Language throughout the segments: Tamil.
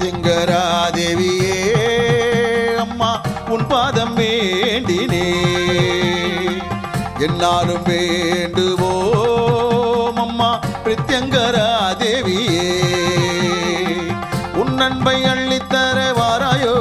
பிரத்யங்கரா தேவியே அம்மா உன் பாதம் வேண்டினே என்னாலும் வேண்டுவோம் அம்மா பிரத்யங்கரா தேவியே உன் அன்பை அள்ளித்தர வாராயோ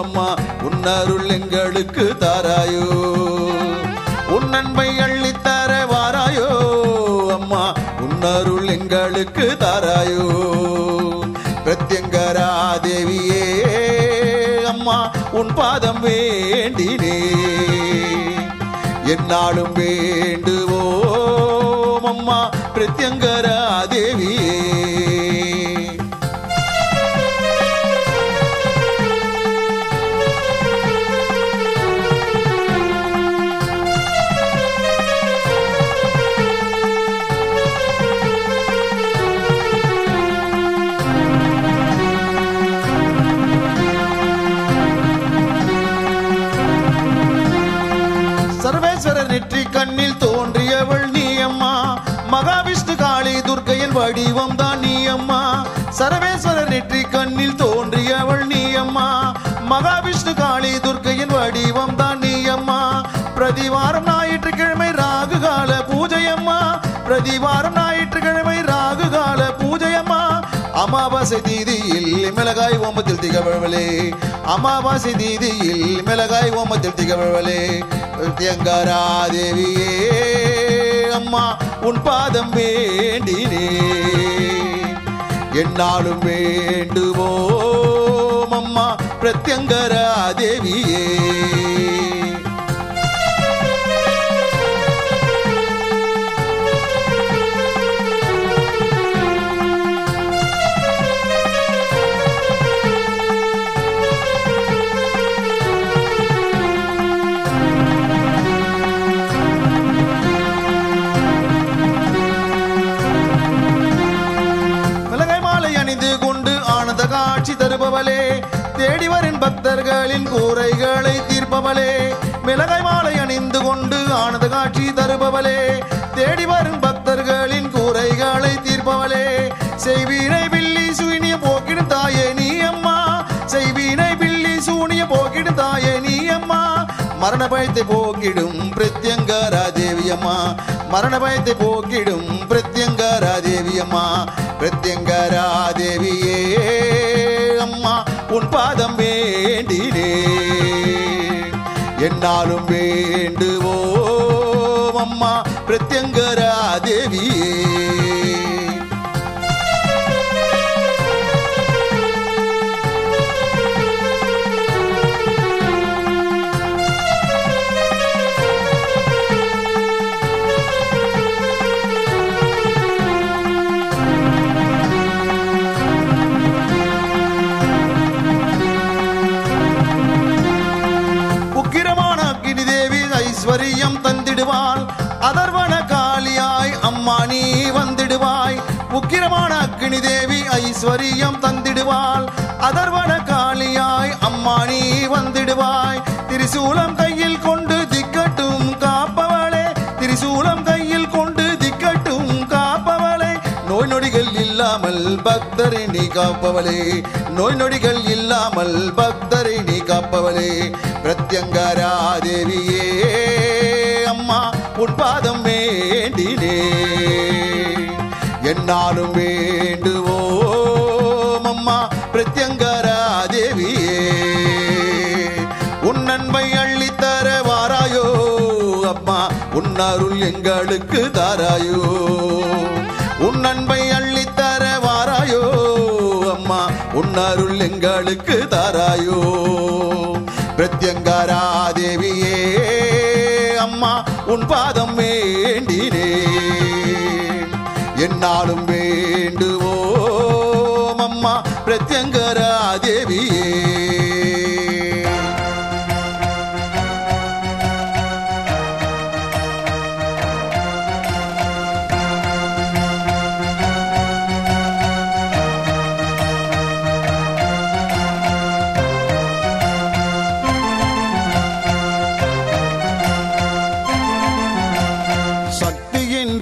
அம்மா உன் அருள் எங்களுக்கு தாராயோ உன் அன்பை அள்ளித்தர வாராயோ அம்மா உன் அருள் எங்களுக்கு தாராயோ பிரத்யங்கரா தேவியே அம்மா உன் பாதம் வேண்டினே என்னாலும் வேண்டுவோம் அம்மா பிரத்யங்கரா தேவியே சர்வேஸ்வரர் நெற்றி கண்ணில் தோன்றியவள் நீ அம்மா மகாவிஷ்ணு காளி துர்க்கையின் வடிவம் தான் நீ அம்மா சர்வேஸ்வரர் நெற்றி கண்ணில் தோன்றியவள் நீ அம்மா மகாவிஷ்ணு காளி துர்க்கையின் வடிவம் தான் நீ அம்மா பிரதிவாரம் ஞாயிற்றுக்கிழமை ராகுகால பூஜை அம்மா பிரதிவாரம் ஞாயிற்றுக்கிழமை ராகுகால பூஜை அம்மா அமாவாசை தீதியில் மிளகாய் ஓமத்தில் திகழ்வளே அமாவாசை தீதியில் மிளகாய் ஓமத்தில் திகழ்வளே பிரத்யங்கரா தேவியே அம்மா உன் பாதம் வேண்டினே என்னாலும் வேண்டுவோம் அம்மா பிரத்யங்கரா தேவியே காட்சி தருபவளே தேடி வரும் பக்தர்களின் கூரைகளை தீர்ப்பவளே மிளகாய் மாலை அணிந்து கொண்டு ஆனந்த காட்சி தருபவளே தேடி வரும் பக்தர்களின் கூரைகளை தீர்ப்பவளே செய்வீனை பில்லி சூனிய போக்கிடும் தாயே நீ அம்மா செய்வீனை பில்லி சூனிய போக்கிடும் தாயே நீ அம்மா மரண பயத்தை போக்கிடும் பிரத்யங்கரா தேவி அம்மா மரண பயத்தை போக்கிடும் பிரத்யங்கரா தேவி அம்மா பிரத்யங்கரா தேவியே அம்மா உன் பாதம் வேண்டினே என்னாலும் வேண்டுவோம் அம்மா பிரத்யங்கரா தேவியே ஐஸ்வரியம் தந்திடுவாள் அதர்வன காளியாய் அம்மா நீ வந்திடுவாய் உக்கிரமான அக்னி தேவி ஐஸ்வரியம் தந்திடுவாள் அதர்வன காளியாய் அம்மா நீ வந்திடுவாய் திரிசூலம் கையில் கொண்டு திக்கட்டும் காப்பவளே திரிசூலம் கையில் கொண்டு திக்கட்டும் காப்பவளே நோய் நொடிகள் இல்லாமல் பக்தரை நீ காப்பவளே நோய் நொடிகள் இல்லாமல் பக்தரை நீ காப்பவளே பிரத்யங்கரா தேவியே அம்மா உன் பாதம் வேண்டினே என்னாலும் வேண்டுவோம் அம்மா பிரத்யங்கரா தேவியே உன் அன்பை அள்ளித்தர வாராயோ அம்மா உன் அருள் எங்களுக்கு தாராயோ உன் அன்பை அள்ளித்தர வாராயோ அம்மா உன் அருள் எங்களுக்கு தாராயோ பிரத்யங்கரா தேவியே அம்மா உன் பாதம் வேண்டினே என்னாலும் வேண்டுவோம் அம்மா பிரத்யங்கரா தேவியே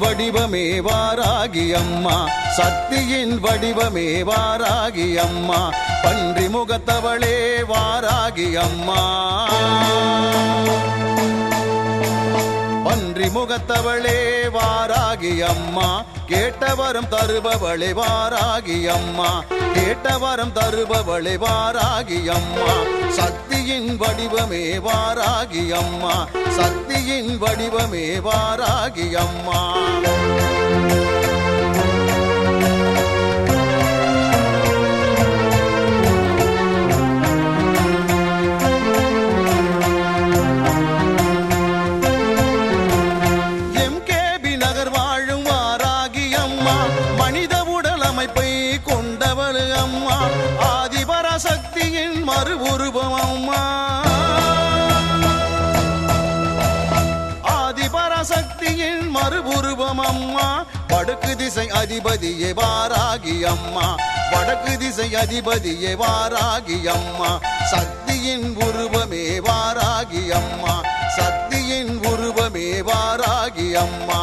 வடிவ வடிவமே வாராகி அம்மா, சக்தியின் வடிவமே வாராகி அம்மா, பன்றி முகத்தவளே வாராகி அம்மா, பன்றி முகத்தவளே வாராகி அம்மா, கேட்டவரம் தருபவளே வாராகி அம்மா, கேட்டவரம் தருபவளே வாராகி அம்மா, சக்தியின் வடிவமே வாராகி அம்மா, சக்தியின் வடிவமே வாராகி அம்மா. சக்தியின் மறு உருவம் அம்மா, ஆதிபராசக்தியின் மறு உருவம் அம்மா, வடக்கு திசை அதிபதியே வாராகி அம்மா, வடக்கு திசை அதிபதியே வாராகி அம்மா, சக்தியின் உருவமே வாராகி அம்மா, சக்தியின் உருவமே வாராகி அம்மா.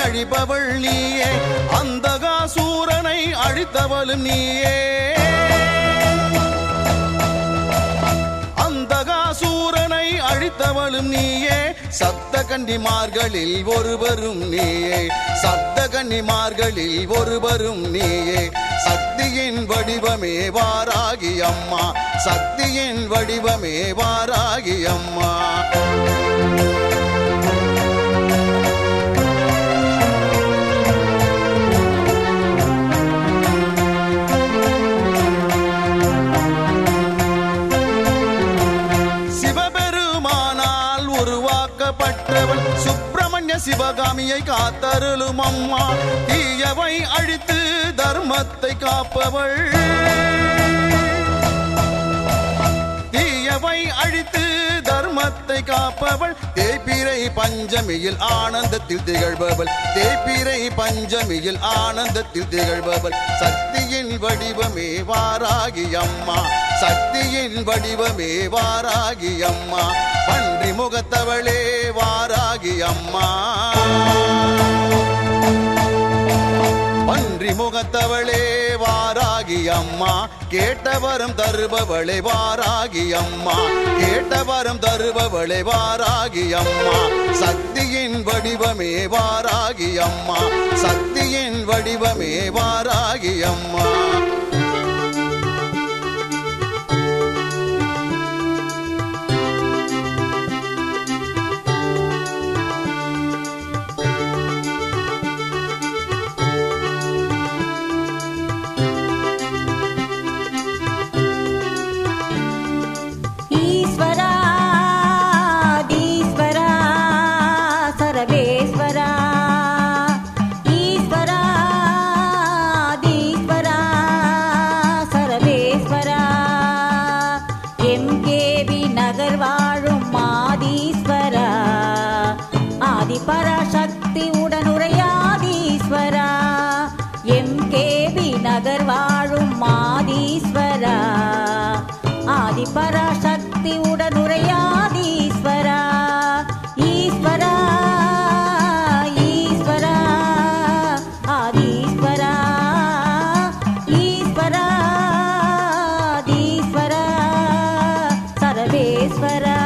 அழிப்பவள் நீயே, அந்தகாசூரனை அழித்தவளும் நீயே, அந்தகாசூரனை அழித்தவளும் நீயே, சப்த கன்னிமார்களில் ஒருவரும் நீயே, சப்த கன்னிமார்களில் ஒருவரும் நீயே, சக்தியின் வடிவமே வாராகி அம்மா, சக்தியின் வடிவமே வாராகி அம்மா. சுப்பிரமணிய சிவகாமியை காத்தருளும் அம்மா, தீயவை அழித்து தர்மத்தை காப்பவள், தீயவை அழித்து தர்மத்தை காப்பவள், தேய்பிறை பஞ்சமியில் ஆனந்தத்தில் திகழ்பவள், தேய்பிறை பஞ்சமியில் ஆனந்தத்தில் திகழ்பவள், சக்தியின் வடிவமே வாராகி அம்மா, சக்தியின் வடிவமே வாராகி அம்மா, பன்றி முகத்தவளே வாராகி அம்மா, பன்றி முகத்தவளே வாராகி அம்மா, கேட்டவரம் தருபவளே வாராகி அம்மா, கேட்டவரம் தருபவளே வாராகி அம்மா, சக்தியின் வடிவமே வாராகி அம்மா, சக்தியின் வடிவமே வாராகி அம்மா. பராசக்தி உடனுரையாதீஸ்வரா, எம்கேபி நகர் வாழும் மாதீஸ்வரா, ஆதி பராசக்தி உடனுரையாதீஸ்வரா, ஈஸ்வரா ஈஸ்வரா ஆதீஸ்வரா, ஈஸ்வரா ஆதீஸ்வரா சர்வேஸ்வரா.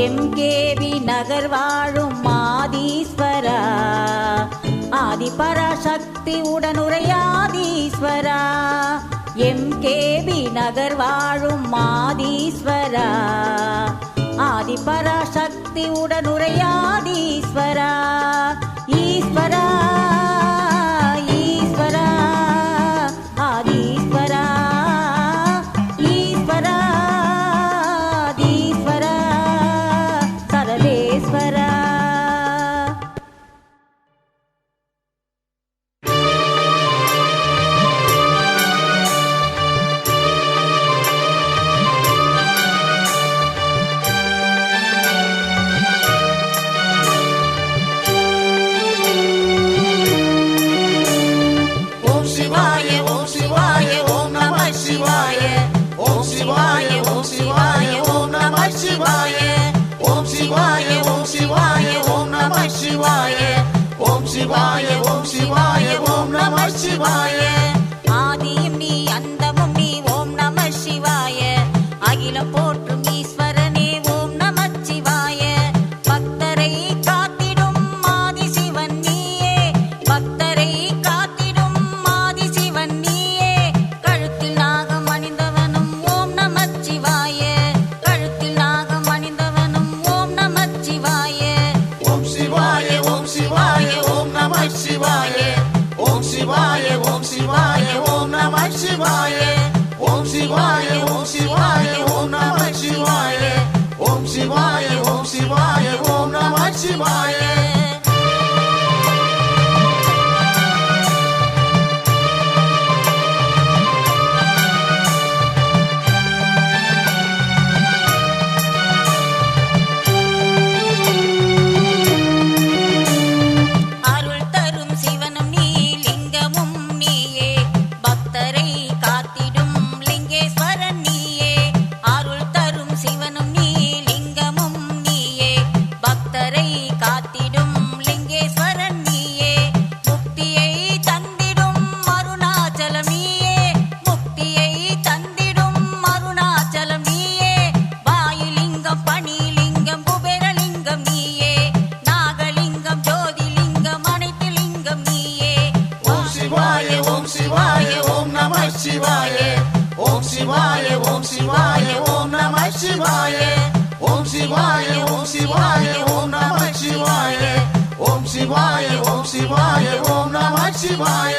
எம்கேபி நகர் வாழும் ஆதீஸ்வரா ஆதிபராசக்தி உடனுரையாதீஸ்வரா எம்கேபி நகர் வாழும் ஆதீஸ்வரா ஆதிபராசக்தி உடனுரையாதீஸ்வரா ஈஸ்வரா ஈஸ்வரா ஆதீஸ்வரா ஈஸ்வரா ஆதீஸ்வரா சர்வேஸ்வரா. ஆதியும் நீ அந்தமும் நீ ஓம் நம சிவாய அகிலம் போற்றும் ஈஸ்வரனே ஓம் நம சிவாய பக்தரை காத்திடும் ஆதி சிவன் நீயே பக்தரை காத்திடும் ஆதி சிவன் நீயே கழுத்தில் நாகம் அணிந்தவனும் ஓம் நம சிவாய கழுத்தில் நாகம் அணிந்தவனும் ஓம் நம சிவாய ஓம் சிவாய ஓம் சிவாய ஓம் நம சிவாய ஓம் சிவாய ஓம் சிவாய ஓம் நம சிவாய ஓம் சிவாய ஓம் சிவாய ஓம் நம சிவாய ஓம் சிவாய ஓம் சிவாய ஓம் நம சிவாய. அருள் தரும் சிவனும் நீ லிங்கமும் நீயே பக்தரை காத்திடும் லிங்கேஸ்வரன் நீயே அருள் தரும் சிவனும் நீ லிங்கமும் நீயே பக்தரை காத்திடும் லிங்கேஸ்வரன் நீயே முக்தியை தந்திடும் அருணாச்சலம் நீயே முக்தியை தந்திடும் அருணாச்சலம் நீயே வாயுலிங்கம் பணிலிங்கம் குபேரலிங்கம் நீயே நாகலிங்கம் ஜோதிலிங்கம் அனைத்து லிங்கம் நீயே ஓம் சிவாய ஓம் சிவாய ஓம் நம சிவாய ஓம் சிவாய ஓம் சிவாய ஓம் நம சிவாய ஓம் சிவாய ஓம் சிவாய ஓம் நம சிவாய ஓம் சிவாய ஓம் சிவாய ஓம் நம சிவாய.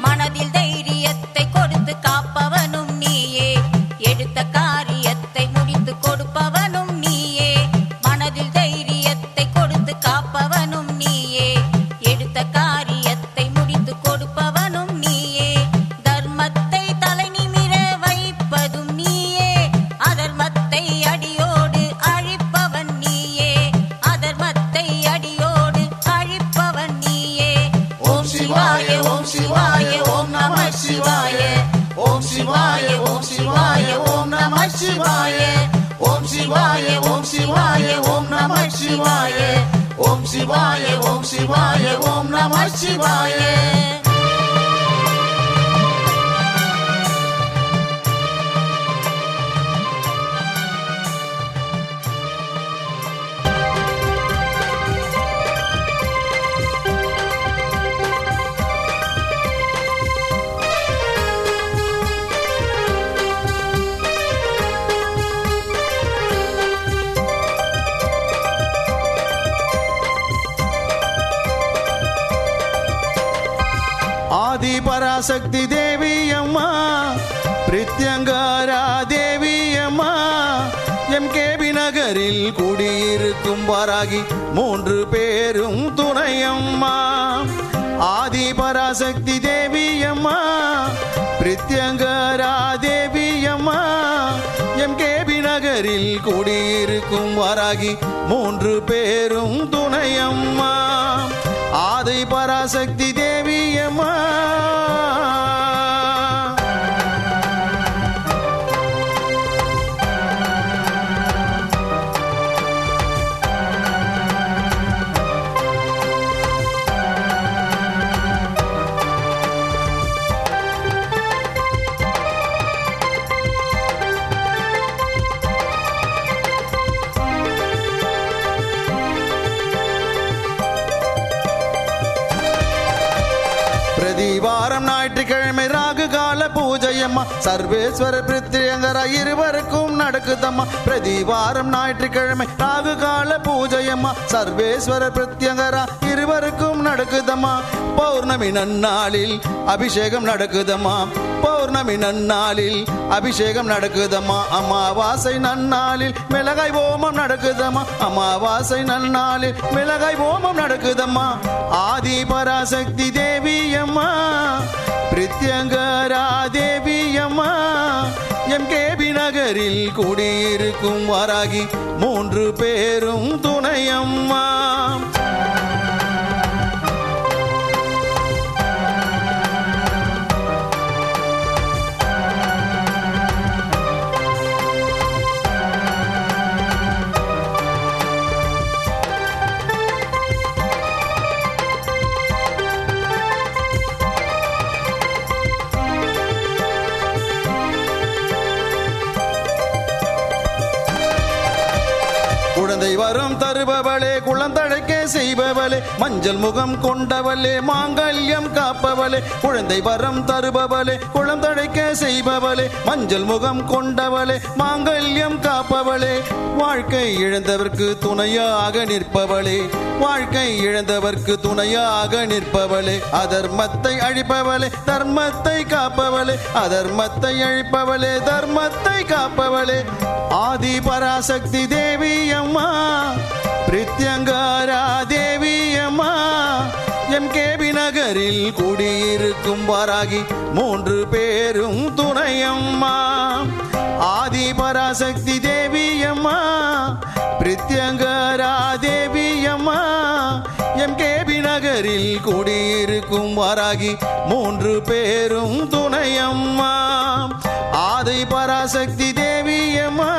மனதில் தைரியத்தை கொடுத்து காப்பவனும் நீயே எடுத்த காரியத்தை முடித்து கொடுப்பவனும் நீயே மனதில் தைரியத்தை கொடுத்து காப்பவனும் நீயே எடுத்த காரியத்தை முடித்து கொடுப்பவனும் நீயே தர்மத்தை தலை நிமிர வைப்பதும் நீயே அதர்மத்தை அடியோடு அழிப்பவன் நீயே அதர்மத்தை அடியோடு அழிப்பவன் நீயே ஓம் சிவாய ஓம் சிவாய ஓம் நம சிவாய ஓம் சிவாய ஓம் சிவாய ஓம் நம சிவாய ஓம் சிவாய ஓம் சிவாய ஓம் நம சிவாய ஓம் சிவாய ஓம் சிவாய ஓம் நம சிவாய. ஆதி பராசக்தி தேவி அம்மா பிரித்யங்காரா தேவி அம்மா எம்கேபி நகரில் குடியிருக்கும் வராகி 3 பேரும் துணையம்மா ஆதி பராசக்தி தேவி அம்மா பிரித்யங்காரா தேவி அம்மா எம்கேபி நகரில் குடியிருக்கும் வராகி 3 பேரும் துணையம்மா ஆதி ஆதி பராசக்தி தேவியம்மா. பிரதிவாரம் ஞாயிற்றுக்கிழமை ராகு கால பூஜையம்மா சர்வேஸ்வர பிரித்யங்கர இருவருக்கும் நடக்குதம்மா. பிரதிவாரம் ஞாயிற்றுக்கிழமை ராகு கால பூஜையம்மா சர்வேஸ்வர பிரித்யங்கர இருவருக்கும் நடக்குதம்மா. பௌர்ணமி நன்னாளில் அபிஷேகம் நடக்குதம்மா. பௌர்ணமி நன்னாளில் அபிஷேகம் நடக்குதம்மா. அமாவாசை நன்னாளில் மிளகாய் ஓமம் நடக்குதம்மா. அமாவாசை நன்னாளில் மிளகாய் ஓமம் நடக்குதம்மா. ஆதி பராசக்தி தேவியம்மா பிரித்யங்கரா தேவியம்மா எம்கேபி நகரில் குடியிருக்கும் வாராகி 3 பேரும் துணையம்மா. குழந்தை வரம் தருபவளே குழந்தழைக்க செய்பவளே மஞ்சள் முகம் கொண்டவளே மாங்கல்யம் காப்பவளே. குழந்தை வரம் தருபவளே குழந்தழைக்க செய்பவளே மஞ்சள் முகம் கொண்டவளே மாங்கல்யம் காப்பவளே. வாழ்க்கை இழந்தவர்க்கு துணையாக நிற்பவளே. வாழ்க்கை இழந்தவர்க்கு துணையாக நிற்பவளே. அதர்மத்தை அழிப்பவளே தர்மத்தை காப்பவளே. அதர்மத்தை அழிப்பவளே தர்மத்தை காப்பவளே. ஆதி பராசக்தி தேவியம்மா பிரித்யங்கரா தேவியம்மா எம்கேபி நகரில் குடியிருக்கும் வாராகி 3 பேரும் துணையம்மா. ஆதி பராசக்தி தேவியம்மா பிரித்யங்கரா தேவியம்மா எம்கேபி நகரில் குடியிருக்கும் வாராகி 3 பேரும் துணையம்மா. ஆதி பராசக்தி தேவியம்மா.